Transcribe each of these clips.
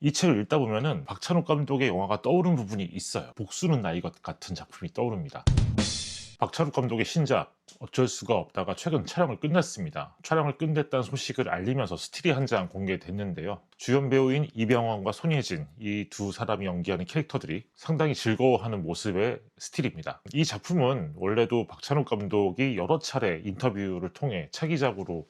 이 책을 읽다 보면은 박찬욱 감독의 영화가 떠오르는 부분이 있어요. 복수는 나이 것 같은 작품이 떠오릅니다. 박찬욱 감독의 신작 어쩔 수가 없다가 최근 촬영을 끝냈습니다. 촬영을 끝냈다는 소식을 알리면서 스틸이 한 장 공개됐는데요. 주연 배우인 이병헌과 손예진, 이 두 사람이 연기하는 캐릭터들이 상당히 즐거워하는 모습의 스틸입니다. 이 작품은 원래도 박찬욱 감독이 여러 차례 인터뷰를 통해 차기작으로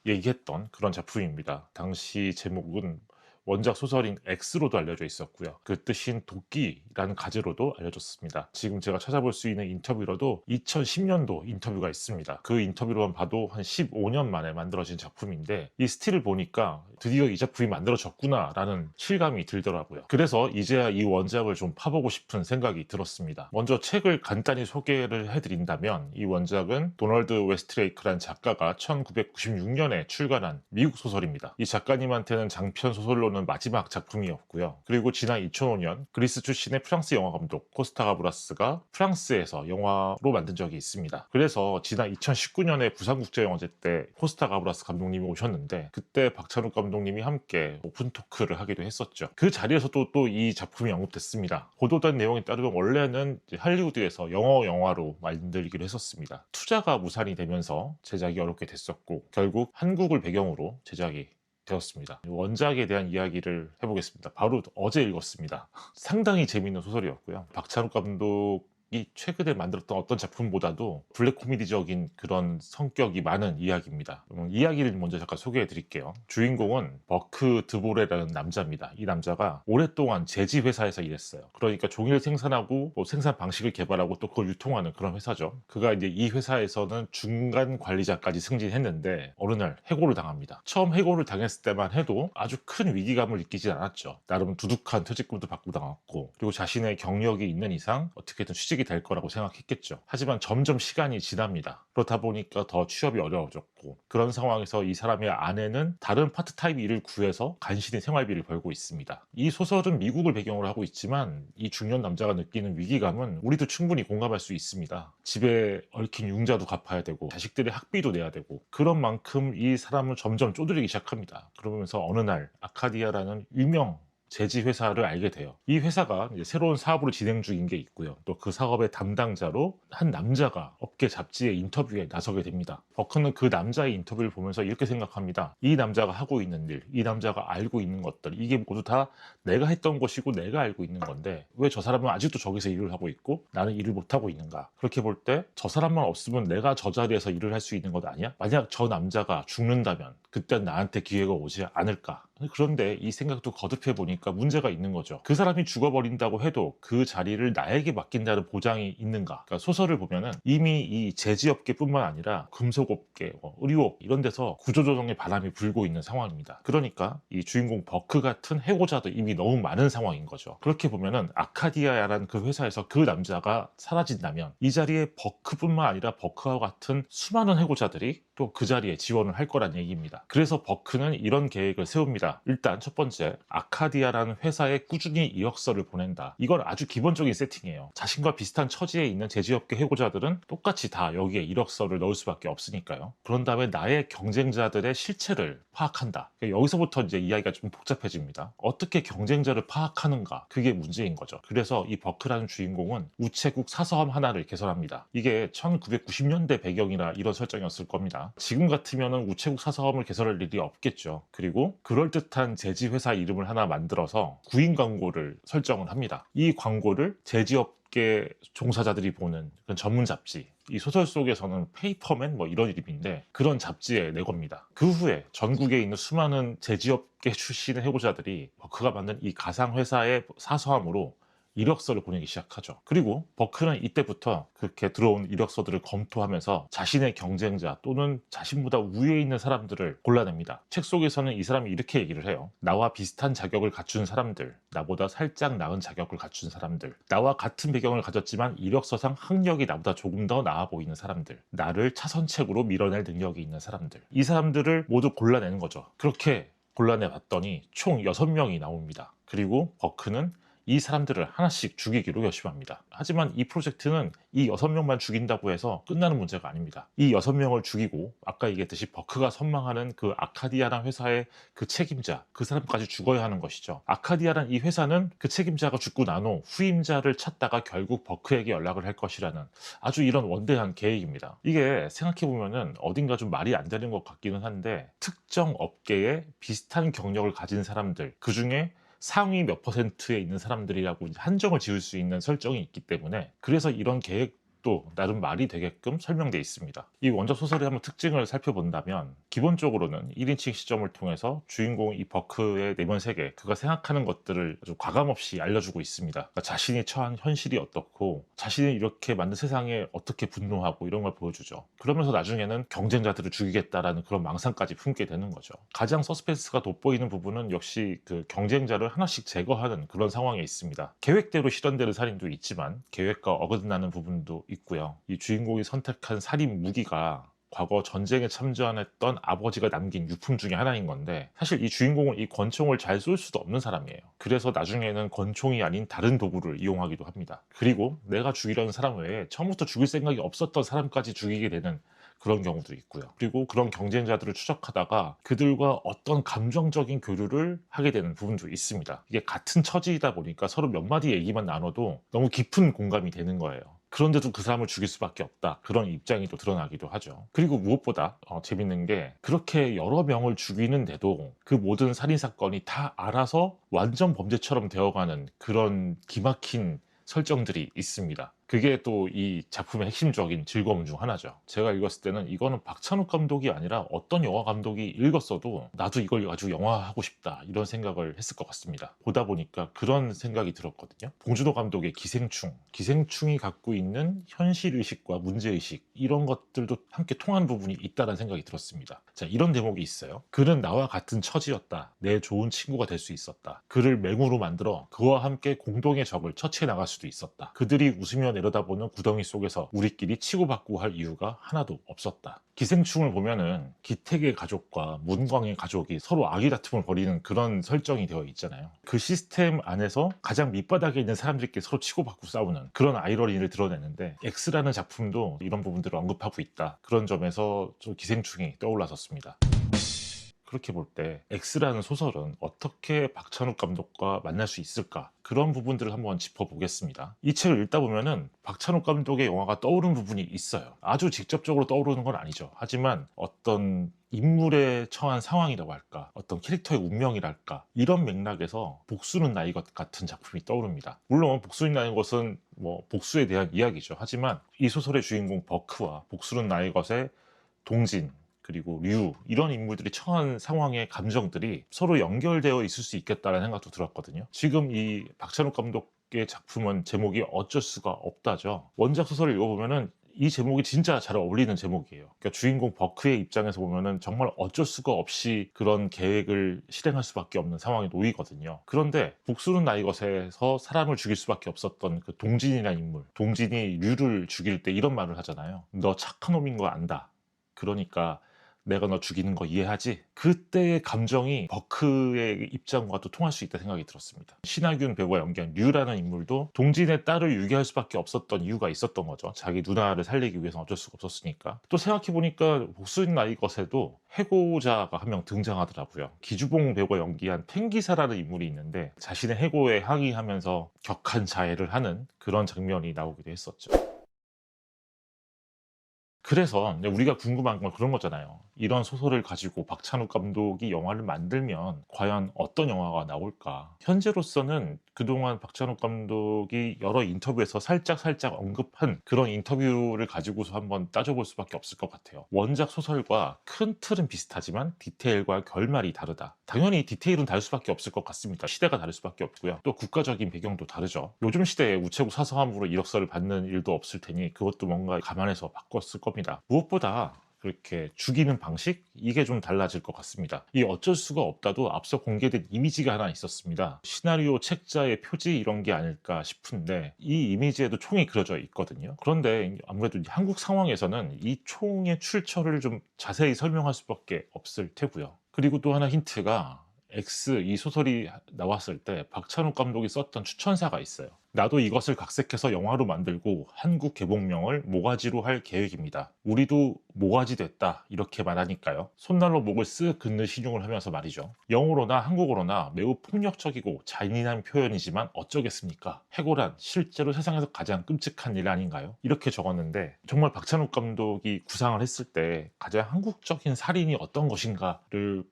얘기했던 그런 작품입니다. 당시 제목은 원작 소설인 X로도 알려져 있었고요. 그 뜻인 도끼라는 가제로도 알려졌습니다. 지금 제가 찾아볼 수 있는 인터뷰로도 2010년도 인터뷰가 있습니다. 그 인터뷰로만 봐도 한 15년 만에 만들어진 작품인데 이 스틸을 보니까 드디어 이 작품이 만들어졌구나 라는 실감이 들더라고요. 그래서 이제야 이 원작을 좀 파보고 싶은 생각이 들었습니다. 먼저 책을 간단히 소개를 해드린다면 이 원작은 도널드 웨스트레이크라는 작가가 1996년에 출간한 미국 소설입니다. 이 작가님한테는 장편 소설로는 마지막 작품이었고요. 그리고 지난 2005년 그리스 출신의 프랑스 영화 감독 코스타 가브라스가 프랑스에서 영화로 만든 적이 있습니다. 그래서 지난 2019년에 부산국제영화제 때 코스타 가브라스 감독님이 오셨는데 그때 박찬욱 감독님이 함께 오픈 토크를 하기도 했었죠. 그 자리에서도 또 이 작품이 언급됐습니다. 보도된 내용에 따르면 원래는 할리우드에서 영화로 만들기로 했었습니다. 투자가 무산이 되면서 제작이 어렵게 됐었고 결국 한국을 배경으로 제작이 되었습니다. 원작에 대한 이야기를 해보겠습니다. 바로 어제 읽었습니다. 상당히 재미있는 소설이었고요. 박찬욱 감독이 최근에 만들었던 어떤 작품보다도 블랙 코미디적인 그런 성격이 많은 이야기입니다. 이야기를 먼저 잠깐 소개해 드릴게요. 주인공은 버크 드보레라는 남자입니다. 이 남자가 오랫동안 제지 회사에서 일했어요. 그러니까 종이를 생산하고 생산 방식을 개발하고 또 그걸 유통하는 그런 회사죠. 그가 이제 이 회사에서는 중간 관리자까지 승진했는데 어느 날 해고를 당합니다. 처음 해고를 당했을 때만 해도 아주 큰 위기감을 느끼지 않았죠. 나름 두둑한 퇴직금도 받고 나왔고 그리고 자신의 경력이 있는 이상 어떻게든 취직이 될 거라고 생각했겠죠. 하지만 점점 시간이 지납니다. 그렇다 보니까 더 취업이 어려워졌고 그런 상황에서 이 사람의 아내는 다른 파트타임 일을 구해서 간신히 생활비를 벌고 있습니다. 이 소설은 미국을 배경으로 하고 있지만 이 중년 남자가 느끼는 위기감은 우리도 충분히 공감할 수 있습니다. 집에 얽힌 융자도 갚아야 되고 자식들의 학비도 내야 되고 그런 만큼 이 사람을 점점 쪼들리기 시작합니다. 그러면서 어느 날 아카디아라는 유명 제지 회사를 알게 돼요. 이 회사가 이제 새로운 사업으로 진행 중인 게 있고요. 또 그 사업의 담당자로 한 남자가 업계 잡지의 인터뷰에 나서게 됩니다. 버크는 그 남자의 인터뷰를 보면서 이렇게 생각합니다. 이 남자가 하고 있는 일, 이 남자가 알고 있는 것들, 이게 모두 다 내가 했던 것이고 내가 알고 있는 건데 왜 저 사람은 아직도 저기서 일을 하고 있고 나는 일을 못하고 있는가? 그렇게 볼 때 저 사람만 없으면 내가 저 자리에서 일을 할 수 있는 것 아니야? 만약 저 남자가 죽는다면 그땐 나한테 기회가 오지 않을까? 그런데 이 생각도 거듭해 보니까 문제가 있는 거죠. 그 사람이 죽어버린다고 해도 그 자리를 나에게 맡긴다는 보장이 있는가? 그러니까 소설을 보면은 이미 이 제지업계뿐만 아니라 금속업계, 의료업 이런 데서 구조조정의 바람이 불고 있는 상황입니다. 그러니까 이 주인공 버크 같은 해고자도 이미 너무 많은 상황인 거죠. 그렇게 보면은 아카디아라는 그 회사에서 그 남자가 사라진다면 이 자리에 버크뿐만 아니라 버크와 같은 수많은 해고자들이 또 그 자리에 지원을 할 거란 얘기입니다. 그래서 버크는 이런 계획을 세웁니다. 일단 첫 번째, 아카디아라는 회사에 꾸준히 이력서를 보낸다. 이건 아주 기본적인 세팅이에요. 자신과 비슷한 처지에 있는 제지업계 해고자들은 똑같이 다 여기에 이력서를 넣을 수밖에 없으니까요. 그런 다음에 나의 경쟁자들의 실체를 파악한다. 그러니까 여기서부터 이제 이야기가 좀 복잡해집니다. 어떻게 경쟁자를 파악하는가? 그게 문제인 거죠. 그래서 이 버크라는 주인공은 우체국 사서함 하나를 개설합니다. 이게 1990년대 배경이라 이런 설정이었을 겁니다. 지금 같으면은 우체국 사서함을 개설할 일이 없겠죠. 그리고 그럴듯한 제지회사 이름을 하나 만들어서 구인 광고를 설정을 합니다. 이 광고를 제지업계 종사자들이 보는 그런 전문 잡지, 이 소설 속에서는 페이퍼맨 이런 이름인데 그런 잡지에 내겁니다. 그 후에 전국에 있는 수많은 제지업계 출신의 해고자들이 버크가 만든 이 가상회사의 사서함으로 이력서를 보내기 시작하죠. 그리고 버크는 이때부터 그렇게 들어온 이력서들을 검토하면서 자신의 경쟁자 또는 자신보다 위에 있는 사람들을 골라냅니다. 책 속에서는 이 사람이 이렇게 얘기를 해요. 나와 비슷한 자격을 갖춘 사람들, 나보다 살짝 나은 자격을 갖춘 사람들, 나와 같은 배경을 가졌지만 이력서상 학력이 나보다 조금 더 나아 보이는 사람들, 나를 차선책으로 밀어낼 능력이 있는 사람들, 이 사람들을 모두 골라내는 거죠. 그렇게 골라내 봤더니 총 6명이 나옵니다. 그리고 버크는 이 사람들을 하나씩 죽이기로 결심합니다. 하지만 이 프로젝트는 이 6명만 죽인다고 해서 끝나는 문제가 아닙니다. 이 6명을 죽이고 아까 얘기했듯이 버크가 선망하는 그 아카디아라는 회사의 그 책임자, 그 사람까지 죽어야 하는 것이죠. 아카디아라는 이 회사는 그 책임자가 죽고 난 후 후임자를 찾다가 결국 버크에게 연락을 할 것이라는 아주 이런 원대한 계획입니다. 이게 생각해보면은 어딘가 좀 말이 안 되는 것 같기는 한데, 특정 업계에 비슷한 경력을 가진 사람들, 그 중에 상위 몇 퍼센트에 있는 사람들이라고 한정을 지을 수 있는 설정이 있기 때문에, 그래서 이런 계획도 나름 말이 되게끔 설명되어 있습니다. 이 원작 소설의 한번 특징을 살펴본다면, 기본적으로는 1인칭 시점을 통해서 주인공 이 버크의 내면 세계, 그가 생각하는 것들을 아주 과감없이 알려주고 있습니다. 그러니까 자신이 처한 현실이 어떻고 자신이 이렇게 만든 세상에 어떻게 분노하고 이런 걸 보여주죠. 그러면서 나중에는 경쟁자들을 죽이겠다라는 그런 망상까지 품게 되는 거죠. 가장 서스펜스가 돋보이는 부분은 역시 그 경쟁자를 하나씩 제거하는 그런 상황에 있습니다. 계획대로 실현되는 살인도 있지만 계획과 어긋나는 부분도 있고요. 이 주인공이 선택한 살인 무기가 과거 전쟁에 참전했던 아버지가 남긴 유품 중에 하나인 건데, 사실 이 주인공은 이 권총을 잘 쏠 수도 없는 사람이에요. 그래서 나중에는 권총이 아닌 다른 도구를 이용하기도 합니다. 그리고 내가 죽이려는 사람 외에 처음부터 죽일 생각이 없었던 사람까지 죽이게 되는 그런 경우도 있고요. 그리고 그런 경쟁자들을 추적하다가 그들과 어떤 감정적인 교류를 하게 되는 부분도 있습니다. 이게 같은 처지이다 보니까 서로 몇 마디 얘기만 나눠도 너무 깊은 공감이 되는 거예요. 그런데도 그 사람을 죽일 수밖에 없다, 그런 입장이 또 드러나기도 하죠. 그리고 무엇보다 재밌는 게, 그렇게 여러 명을 죽이는데도 그 모든 살인사건이 다 알아서 완전 범죄처럼 되어가는 그런 기막힌 설정들이 있습니다. 그게 또 이 작품의 핵심적인 즐거움 중 하나죠. 제가 읽었을 때는 이거는 박찬욱 감독이 아니라 어떤 영화 감독이 읽었어도 나도 이걸 가지고 영화하고 싶다, 이런 생각을 했을 것 같습니다. 보다 보니까 그런 생각이 들었거든요. 봉준호 감독의 기생충이 갖고 있는 현실의식과 문제의식, 이런 것들도 함께 통하는 부분이 있다는 생각이 들었습니다. 자, 이런 대목이 있어요. 그는 나와 같은 처지였다. 내 좋은 친구가 될 수 있었다. 그를 맹우로 만들어 그와 함께 공동의 적을 처치해 나갈 수도 있었다. 그들이 웃으며 내려다보는 구덩이 속에서 우리끼리 치고받고 할 이유가 하나도 없었다. 기생충을 보면은 기택의 가족과 문광의 가족이 서로 아기 다툼을 벌이는 그런 설정이 되어 있잖아요. 그 시스템 안에서 가장 밑바닥에 있는 사람들끼리 서로 치고받고 싸우는 그런 아이러니를 드러내는데, X라는 작품도 이런 부분들을 언급하고 있다. 그런 점에서 좀 기생충이 떠올랐었습니다. 그렇게 볼 때 X라는 소설은 어떻게 박찬욱 감독과 만날 수 있을까, 그런 부분들을 한번 짚어보겠습니다. 이 책을 읽다 보면은 박찬욱 감독의 영화가 떠오르는 부분이 있어요. 아주 직접적으로 떠오르는 건 아니죠. 하지만 어떤 인물에 처한 상황이라고 할까, 어떤 캐릭터의 운명이랄까, 이런 맥락에서 복수는 나이 것 같은 작품이 떠오릅니다. 물론 복수는 나이 것은 복수에 대한 이야기죠. 하지만 이 소설의 주인공 버크와 복수는 나이 것의 동진, 그리고 류, 이런 인물들이 처한 상황의 감정들이 서로 연결되어 있을 수 있겠다는 생각도 들었거든요. 지금 이 박찬욱 감독의 작품은 제목이 어쩔 수가 없다죠. 원작 소설을 읽어보면은 이 제목이 진짜 잘 어울리는 제목이에요. 그러니까 주인공 버크의 입장에서 보면은 정말 어쩔 수가 없이 그런 계획을 실행할 수밖에 없는 상황에 놓이거든요. 그런데 복수는 나이 것에서 사람을 죽일 수밖에 없었던 그 동진이라는 인물, 동진이 류를 죽일 때 이런 말을 하잖아요. 너 착한 놈인 거 안다. 그러니까 내가 너 죽이는 거 이해하지? 그때의 감정이 버크의 입장과도 통할 수 있다 생각이 들었습니다. 신하균 배우가 연기한 류라는 인물도 동진의 딸을 유기할 수밖에 없었던 이유가 있었던 거죠. 자기 누나를 살리기 위해서 어쩔 수가 없었으니까. 또 생각해보니까 복수인 나이 것에도 해고자가 한 명 등장하더라고요. 기주봉 배우가 연기한 팽기사라는 인물이 있는데, 자신의 해고에 항의하면서 격한 자해를 하는 그런 장면이 나오기도 했었죠. 그래서 우리가 궁금한 건 그런 거잖아요. 이런 소설을 가지고 박찬욱 감독이 영화를 만들면 과연 어떤 영화가 나올까? 현재로서는 그동안 박찬욱 감독이 여러 인터뷰에서 살짝 언급한 그런 인터뷰를 가지고서 한번 따져볼 수밖에 없을 것 같아요. 원작 소설과 큰 틀은 비슷하지만 디테일과 결말이 다르다. 당연히 디테일은 다를 수밖에 없을 것 같습니다. 시대가 다를 수밖에 없고요. 또 국가적인 배경도 다르죠. 요즘 시대에 우체국 사서함으로 이력서를 받는 일도 없을 테니 그것도 뭔가 감안해서 바꿨을 겁니다. 무엇보다 그렇게 죽이는 방식, 이게 좀 달라질 것 같습니다. 이 어쩔 수가 없다도 앞서 공개된 이미지가 하나 있었습니다. 시나리오 책자의 표지 이런 게 아닐까 싶은데, 이 이미지에도 총이 그려져 있거든요. 그런데 아무래도 한국 상황에서는 이 총의 출처를 좀 자세히 설명할 수밖에 없을 테고요. 그리고 또 하나 힌트가, X 이 소설이 나왔을 때 박찬욱 감독이 썼던 추천사가 있어요. 나도 이것을 각색해서 영화로 만들고 한국 개봉명을 모가지로 할 계획입니다. 우리도 모가지 됐다 이렇게 말하니까요. 손난로 목을 쓱 긋는 신용을 하면서 말이죠. 영어로나 한국어로나 매우 폭력적이고 잔인한 표현이지만 어쩌겠습니까? 해고란 실제로 세상에서 가장 끔찍한 일 아닌가요? 이렇게 적었는데 정말 박찬욱 감독이 구상을 했을 때 가장 한국적인 살인이 어떤 것인가를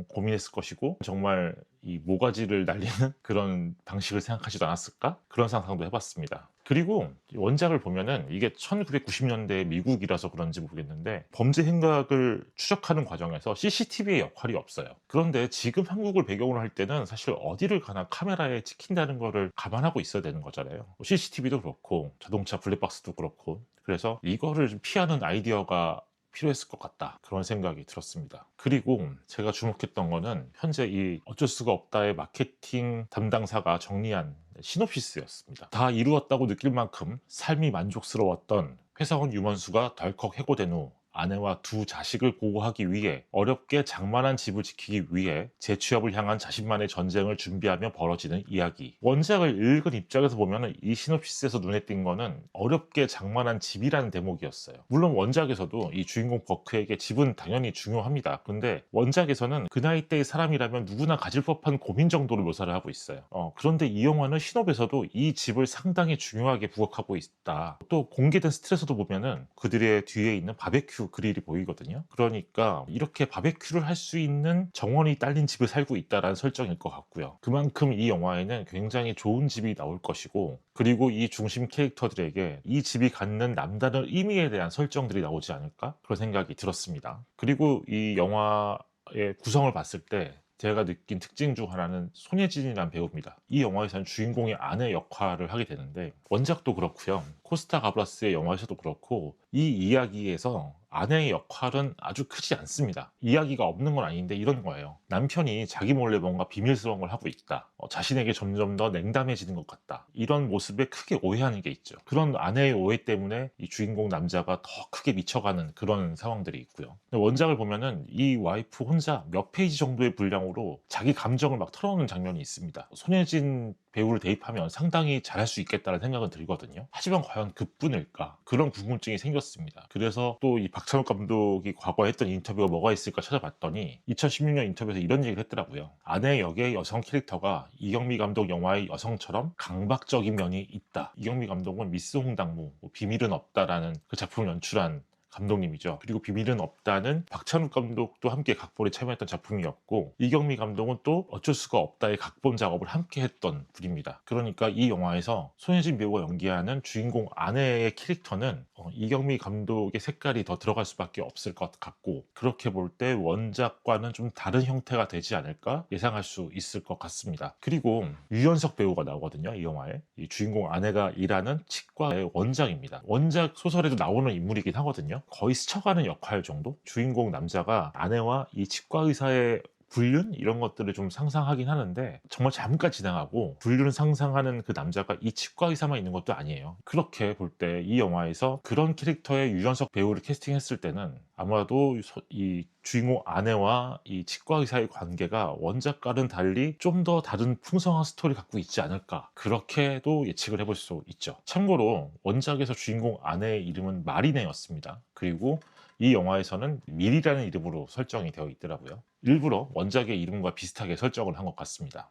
고민했을 것이고 정말 이 모가지를 날리는 그런 방식을 생각하지도 않았을까? 그런 상상도 해봤습니다. 그리고 원작을 보면은 이게 1990년대 미국이라서 그런지 모르겠는데 범죄 행각을 추적하는 과정에서 CCTV의 역할이 없어요. 그런데 지금 한국을 배경으로 할 때는 사실 어디를 가나 카메라에 찍힌다는 거를 감안하고 있어야 되는 거잖아요. CCTV도 그렇고 자동차 블랙박스도 그렇고 그래서 이거를 좀 피하는 아이디어가 필요했을 것 같다 그런 생각이 들었습니다. 그리고 제가 주목했던 거는 현재 이 어쩔 수가 없다의 마케팅 담당사가 정리한 시놉시스였습니다. 다 이루었다고 느낄 만큼 삶이 만족스러웠던 회사원 유먼수가 덜컥 해고된 후 아내와 두 자식을 보호하기 위해 어렵게 장만한 집을 지키기 위해 재취업을 향한 자신만의 전쟁을 준비하며 벌어지는 이야기. 원작을 읽은 입장에서 보면 이 시놉시스에서 눈에 띈 거는 어렵게 장만한 집이라는 대목이었어요. 물론 원작에서도 이 주인공 버크에게 집은 당연히 중요합니다. 근데 원작에서는 그 나이대의 사람이라면 누구나 가질 법한 고민 정도로 묘사를 하고 있어요. 그런데 이 영화는 시놉에서도 이 집을 상당히 중요하게 부각하고 있다. 또 공개된 스틸에서도 보면은 그들의 뒤에 있는 바베큐 그릴이 보이거든요. 그러니까 이렇게 바베큐를 할 수 있는 정원이 딸린 집에 살고 있다라는 설정일 것 같고요. 그만큼 이 영화에는 굉장히 좋은 집이 나올 것이고 그리고 이 중심 캐릭터들에게 이 집이 갖는 남다른 의미에 대한 설정들이 나오지 않을까 그런 생각이 들었습니다. 그리고 이 영화의 구성을 봤을 때 제가 느낀 특징 중 하나는 손예진이라는 배우입니다. 이 영화에서는 주인공의 아내 역할을 하게 되는데 원작도 그렇고요. 코스타 가브라스의 영화에서도 그렇고 이 이야기에서 아내의 역할은 아주 크지 않습니다. 이야기가 없는 건 아닌데 이런 거예요. 남편이 자기 몰래 뭔가 비밀스러운 걸 하고 있다. 자신에게 점점 더 냉담해지는 것 같다. 이런 모습에 크게 오해하는 게 있죠. 그런 아내의 오해 때문에 이 주인공 남자가 더 크게 미쳐가는 그런 상황들이 있고요. 원작을 보면은 이 와이프 혼자 몇 페이지 정도의 분량으로 자기 감정을 막 털어놓는 장면이 있습니다. 손예진 배우를 대입하면 상당히 잘할 수 있겠다는 생각은 들거든요. 하지만 과연 그뿐일까? 그런 궁금증이 생겼습니다. 그래서 또 이 박찬욱 감독이 과거에 했던 인터뷰가 뭐가 있을까 찾아봤더니 2016년 인터뷰에서 이런 얘기를 했더라고요. 아내 역의 여성 캐릭터가 이경미 감독 영화의 여성처럼 강박적인 면이 있다. 이경미 감독은 미스 홍당무, 비밀은 없다라는 그 작품을 연출한 감독님이죠. 그리고 비밀은 없다는 박찬욱 감독도 함께 각본에 참여했던 작품이었고 이경미 감독은 또 어쩔 수가 없다의 각본 작업을 함께 했던 분입니다. 그러니까 이 영화에서 손예진 배우가 연기하는 주인공 아내의 캐릭터는 이경미 감독의 색깔이 더 들어갈 수밖에 없을 것 같고 그렇게 볼 때 원작과는 좀 다른 형태가 되지 않을까 예상할 수 있을 것 같습니다. 그리고 유연석 배우가 나오거든요. 이 영화에 이 주인공 아내가 일하는 치과의 원장입니다. 원작 소설에도 나오는 인물이긴 하거든요. 거의 스쳐가는 역할 정도? 주인공 남자가 아내와 이 치과 의사의 불륜? 이런 것들을 좀 상상하긴 하는데 정말 잠깐 지나가고 불륜을 상상하는 그 남자가 이 치과 의사만 있는 것도 아니에요. 그렇게 볼 때 이 영화에서 그런 캐릭터의 유연석 배우를 캐스팅했을 때는 아마도 이 주인공 아내와 이 치과 의사의 관계가 원작과는 달리 좀 더 다른 풍성한 스토리를 갖고 있지 않을까 그렇게도 예측을 해볼 수 있죠. 참고로 원작에서 주인공 아내의 이름은 마리네였습니다. 그리고 이 영화에서는 밀이라는 이름으로 설정이 되어 있더라고요. 일부러 원작의 이름과 비슷하게 설정을 한 것 같습니다.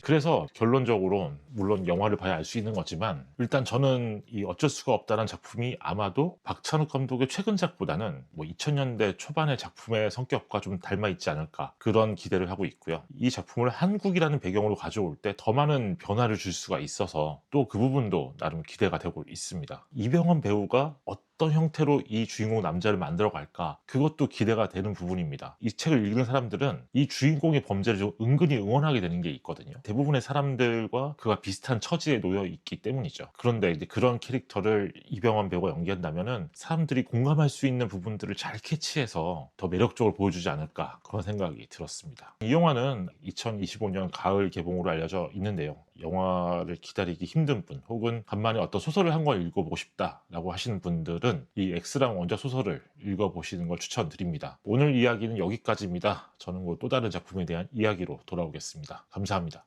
그래서 결론적으로 물론 영화를 봐야 알 수 있는 거지만 일단 저는 이 어쩔 수가 없다는 작품이 아마도 박찬욱 감독의 최근 작보다는 2000년대 초반의 작품의 성격과 좀 닮아 있지 않을까 그런 기대를 하고 있고요. 이 작품을 한국이라는 배경으로 가져올 때 더 많은 변화를 줄 수가 있어서 또 그 부분도 나름 기대가 되고 있습니다. 이병헌 배우가 어떤 형태로 이 주인공 남자를 만들어 갈까 그것도 기대가 되는 부분입니다. 이 책을 읽은 사람들은 이 주인공의 범죄를 좀 은근히 응원하게 되는 게 있거든요. 대부분의 사람들과 그가 모두가 비슷한 처지에 놓여 있기 때문이죠. 그런데 이제 그런 캐릭터를 이병헌 배우가 연기한다면은 사람들이 공감할 수 있는 부분들을 잘 캐치해서 더 매력적으로 보여주지 않을까, 그런 생각이 들었습니다. 이 영화는 2025년 가을 개봉으로 알려져 있는데요. 영화를 기다리기 힘든 분, 혹은 간만에 어떤 소설을 한 권 읽어보고 싶다라고 하시는 분들은 이 X랑 원작 소설을 읽어보시는 걸 추천드립니다. 오늘 이야기는 여기까지입니다. 저는 또 다른 작품에 대한 이야기로 돌아오겠습니다. 감사합니다.